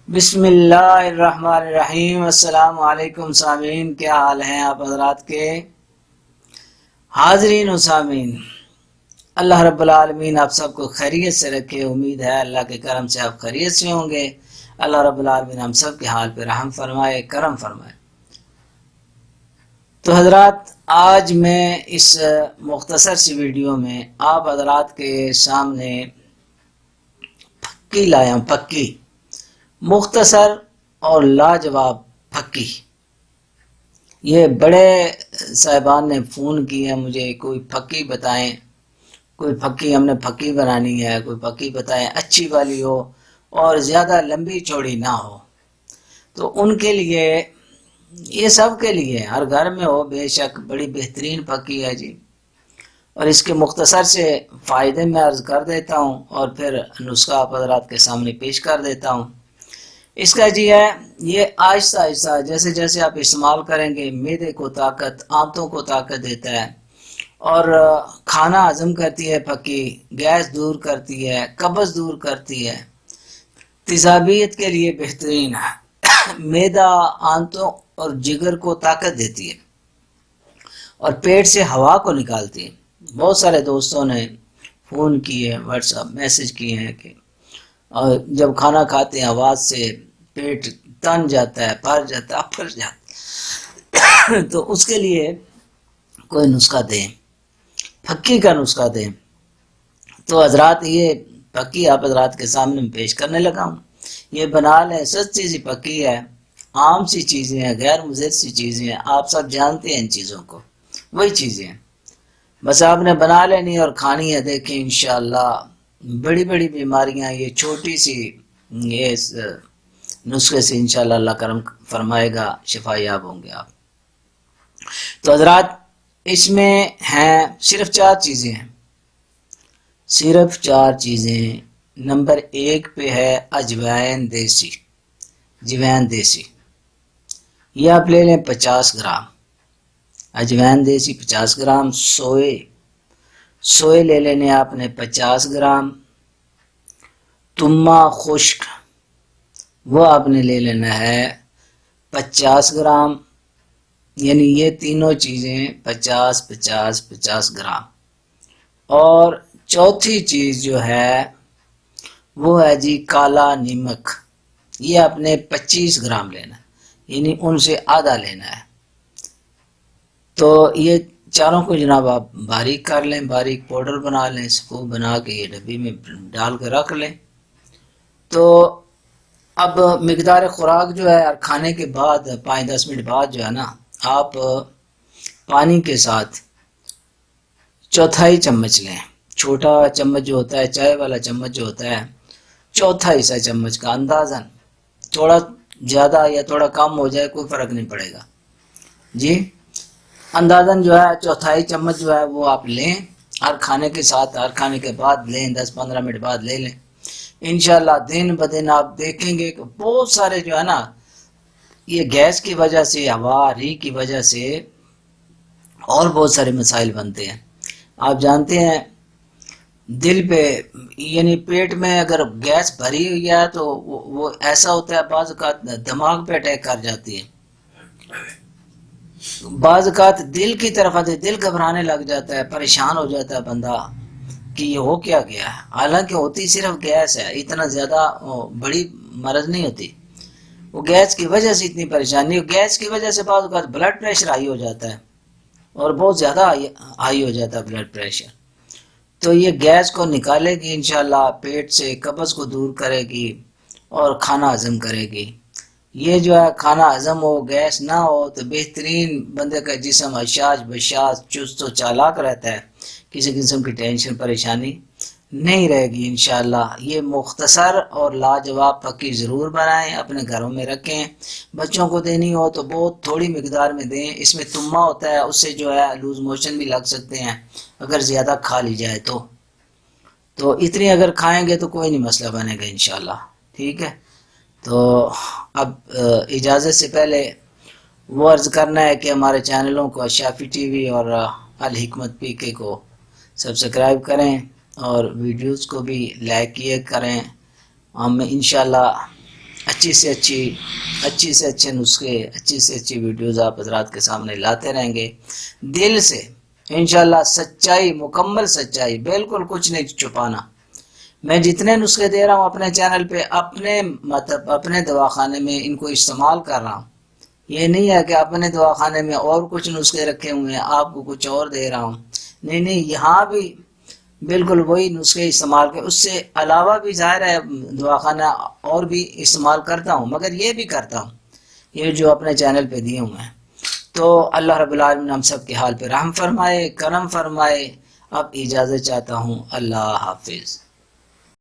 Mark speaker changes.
Speaker 1: بسم اللہ الرحمن الرحیم۔ السلام علیکم سامعین، کیا حال ہیں آپ حضرات کے؟ حاضرین و سامعین، اللہ رب العالمین آپ سب کو خیریت سے رکھے۔ امید ہے اللہ کے کرم سے آپ خیریت سے ہوں گے۔ اللہ رب العالمین ہم سب کے حال پہ رحم فرمائے، کرم فرمائے۔ تو حضرات، آج میں اس مختصر سی ویڈیو میں آپ حضرات کے سامنے پھکی لایا ہوں، پھکی، مختصر اور لاجواب پھکی۔ یہ بڑے صاحبان نے فون کیے مجھے، کوئی پھکی بتائیں، کوئی پھکی ہم نے پھکی بنانی ہے، کوئی پھکی بتائیں اچھی والی ہو اور زیادہ لمبی چوڑی نہ ہو۔ تو ان کے لیے، یہ سب کے لیے، ہر گھر میں ہو بے شک، بڑی بہترین پھکی ہے جی۔ اور اس کے مختصر سے فائدے میں عرض کر دیتا ہوں اور پھر نسخہ آپ حضرات کے سامنے پیش کر دیتا ہوں۔ اس کا جی ہے، یہ آہستہ آہستہ جیسے جیسے آپ استعمال کریں گے، معدے کو طاقت، آنتوں کو طاقت دیتا ہے اور کھانا ہضم کرتی ہے پھکی، گیس دور کرتی ہے، قبض دور کرتی ہے، تیزابیت کے لیے بہترین ہے، معدہ، آنتوں اور جگر کو طاقت دیتی ہے اور پیٹ سے ہوا کو نکالتی ہے۔ بہت سارے دوستوں نے فون کیے، واٹس ایپ میسج کیے ہیں کہ اور جب کھانا کھاتے ہیں آواز سے پیٹ تن جاتا ہے، بھر جاتا ہے، پھر جاتا ہے تو اس کے لیے کوئی نسخہ دیں، پھکی کا نسخہ دیں۔ تو حضرات، یہ پھکی آپ حضرات کے سامنے میں پیش کرنے لگا ہوں۔ یہ بنا لیں، سستی سی پھکی ہے، عام سی چیزیں ہیں، غیر مضر سی چیزیں ہیں، آپ سب جانتے ہیں ان چیزوں کو، وہی چیزیں ہیں، بس آپ نے بنا لینی اور کھانی ہے۔ دیکھیں انشاءاللہ بڑی بڑی بیماریاں یہ چھوٹی سی یہ نسخے سے انشاءاللہ اللہ کرم فرمائے گا، شفا یاب ہوں گے آپ۔ تو حضرات، اس میں ہیں صرف 4 چیزیں ہیں، صرف 4 چیزیں۔ نمبر 1 پہ ہے اجوائن دیسی، جوائن دیسی، یہ آپ لے لیں 50 گرام اجوائن دیسی، 50 گرام سوئے لے لینے آپ نے 50 گرام، تما خشک وہ آپ نے لے لینا ہے 50 گرام، یعنی یہ تینوں چیزیں 50 گرام۔ اور چوتھی چیز جو ہے وہ ہے جی کالا نمک، یہ آپ نے 25 گرام لینا ہے، یعنی ان سے آدھا لینا ہے۔ تو یہ چاروں کو جناب آپ باریک کر لیں، باریک پاؤڈر بنا لیں، سکوپ بنا کے یہ ڈبی میں ڈال کے رکھ لیں۔ تو اب مقدار خوراک جو ہے، کھانے کے بعد 5-10 منٹ بعد جو ہے نا، آپ پانی کے ساتھ 1/4 چمچ لیں، چھوٹا چمچ جو ہوتا ہے، چائے والا چمچ جو ہوتا ہے، 1/4 حصہ چمچ کا اندازاً، تھوڑا زیادہ یا تھوڑا کم ہو جائے کوئی فرق نہیں پڑے گا جی، اندازاً جو ہے 1/4 چمچ جو ہے وہ آپ لیں، ہر کھانے کے ساتھ، ہر کھانے کے بعد لیں، 10-15 منٹ بعد لے لیں۔ انشاءاللہ دن بدن آپ دیکھیں گے کہ بہت سارے جو ہے نا، یہ گیس کی وجہ سے، ہوا ری کی وجہ سے اور بہت سارے مسائل بنتے ہیں۔ آپ جانتے ہیں دل پہ، یعنی پیٹ میں اگر گیس بھری ہوئی ہے تو وہ ایسا ہوتا ہے، بعض اوقات دماغ پہ اٹیک کر جاتی ہے، بعض اوقات دل کی طرف آتے، دل گھبرانے لگ جاتا ہے، پریشان ہو جاتا ہے بندہ کہ یہ ہو کیا گیا ہے، حالانکہ ہوتی صرف گیس ہے، اتنا زیادہ بڑی مرض نہیں ہوتی، وہ گیس کی وجہ سے اتنی پریشانی، گیس کی وجہ سے بعض اوقات بلڈ پریشر ہائی ہو جاتا ہے اور بہت زیادہ ہائی ہو جاتا ہے بلڈ پریشر۔ تو یہ گیس کو نکالے گی انشاءاللہ، پیٹ سے قبض کو دور کرے گی اور کھانا ہضم کرے گی۔ یہ جو ہے کھانا ہضم ہو، گیس نہ ہو تو بہترین، بندے کا جسم حشاش بشاش چست و چالاک رہتا ہے، کسی قسم کی ٹینشن پریشانی نہیں رہے گی انشاءاللہ۔ یہ مختصر اور لاجواب پھکی ضرور بنائیں، اپنے گھروں میں رکھیں، بچوں کو دینی ہو تو بہت تھوڑی مقدار میں دیں، اس میں تما ہوتا ہے، اس سے جو ہے لوز موشن بھی لگ سکتے ہیں اگر زیادہ کھا لی جائے تو اتنی اگر کھائیں گے تو کوئی نہیں مسئلہ بنے گا انشاءاللہ، ٹھیک ہے۔ تو اب اجازت سے پہلے وہ عرض کرنا ہے کہ ہمارے چینلوں کو شافی ٹی وی اور الحکمت پی کے کو سبسکرائب کریں اور ویڈیوز کو بھی لائک کیے کریں۔ ہم انشاءاللہ اچھی سے اچھے نسخے، اچھی سے اچھی ویڈیوز آپ حضرات کے سامنے لاتے رہیں گے، دل سے انشاءاللہ، سچائی، مکمل سچائی، بالکل کچھ نہیں چھپانا۔ میں جتنے نسخے دے رہا ہوں اپنے چینل پہ، اپنے دواخانے میں ان کو استعمال کر رہا ہوں۔ یہ نہیں ہے کہ اپنے دواخانے میں اور کچھ نسخے رکھے ہوئے ہیں، آپ کو کچھ اور دے رہا ہوں، نہیں، یہاں بھی بالکل وہی نسخے استعمال کر، اس سے علاوہ بھی ظاہر ہے دواخانہ اور بھی استعمال کرتا ہوں، مگر یہ بھی کرتا ہوں یہ جو اپنے چینل پہ دیے ہوئے ہیں۔ تو اللہ رب العالمین ہم سب کے حال پہ رحم فرمائے، کرم فرمائے۔ اب اجازت چاہتا ہوں، اللہ حافظ۔